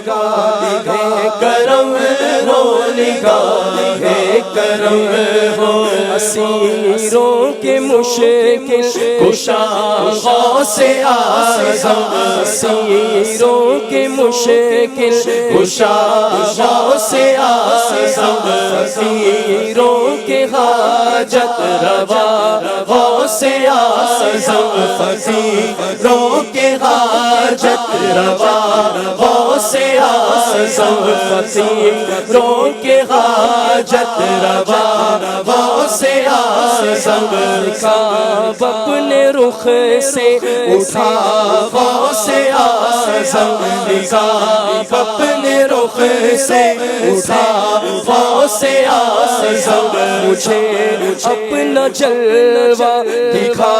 ہے کرم ہو نگاہ کرم ہو، اسیروں کے مشکل کشا غوث اعظم، اسیروں کے مشکل کشا غوث اعظم، فقیروں کے حاجت روا غوث اعظم، فقیروں کے حاجت روا غوث اعظم، فقیروں کے حاجت روا غوث اعظم، کعب اپنے رخ سے اٹھا غوث اعظم، کعب اپنے رخ سے اٹھا غوث اعظم، مجھے اپنا جلوہ دکھا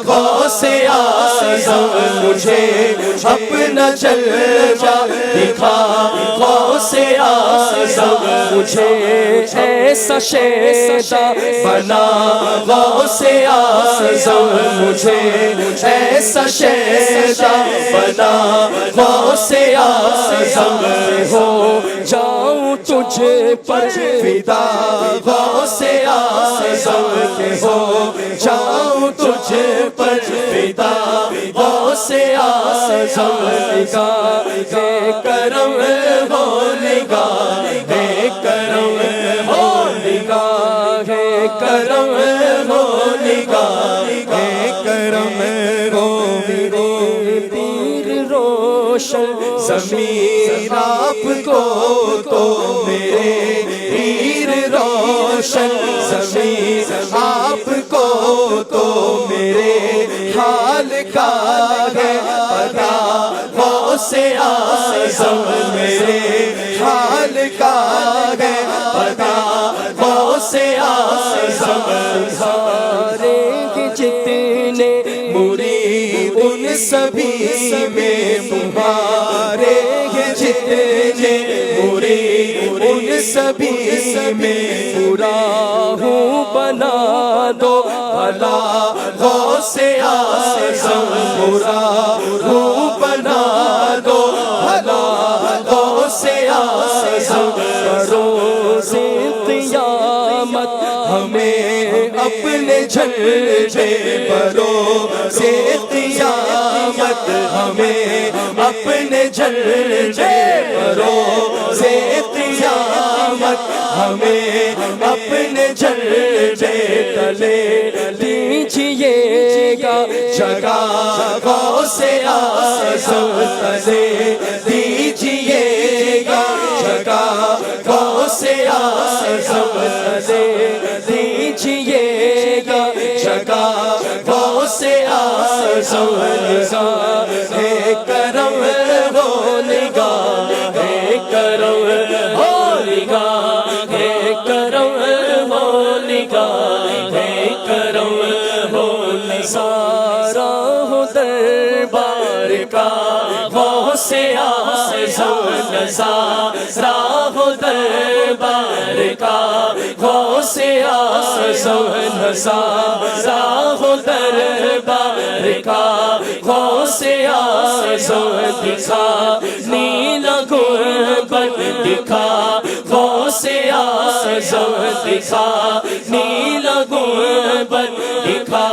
غوث اعظم، مجھے اپنا جلوہ دکھا غوث اعظم، مجھے ایسا شیدا بنا غوث اعظم، مجھے ایسا شیدا بنا غوث اعظم، ہو جاؤں تجھ پر فدا غوث اعظم، کہ ہو جاؤں تجھ پر فدا غوث اعظم، نگاہ ہے کرم ہو نگاہ ہے کرم ہو، نگاہ ہے کرم ہو نگاہ ہے کرم ہو، میرے پیر روشن ضمیر آپ کو تو، میرے پیر روشن ضمیر آپ کو تو، میرے حال کا ہے پتہ غوث اعظم، میرے حال کا ہے پتہ غوث اعظم، تمہارے جتنے مرید ان سبھی میں، تمہارے جتنے مرید ان سبھی میں، پورا ہوں بنا دو بھلا غوث اعظم، پورا ہوں بنا دو بھلا غوث اعظم، بروز قیامت ہمیں اپنے جھنڈے، بروز قیامت ہمیں اپنے جھنڈے، بروز قیامت ہمیں اپنے جھنڈے تلے دیجئے گا جگہ غوث اعظم، تلے دیجئے گا جگہ غوث اعظم، تلے دیجئے گا جگہ غوث اعظم، نگاہ ہے کرم ہو نگاہ ہے کرم ہو، نگاہ ہے کرم ہو نگاہ ہے کرم ہو، نظارہ ہو دربار کا غوث اعظم، نظارہ ہو دربار کا غوث اعظم، نظارہ ہو دربار کا غوث اعظم، دکھا نیلا گنبد دکھا غوث اعظم، دکھا نیلا گنبد دکھا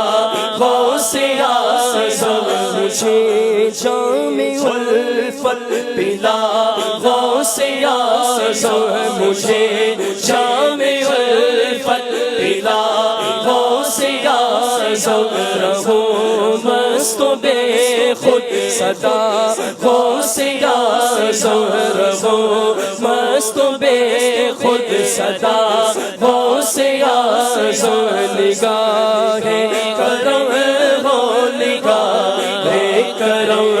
غوث اعظم، مجھے جام الفت پلا غوث اعظم، مجھے جام الفت پلا غوث اعظم، رہوں مست و بے خود صدا غوث اعظم، رہوں مست و بے خود صدا غوث اعظم، نگاہ ہے کرم ہو نگاہ ہے کرم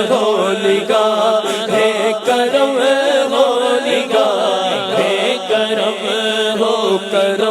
ہو، نگاہ ہے کرم ہو نگاہ ہے کرم ہو، کرم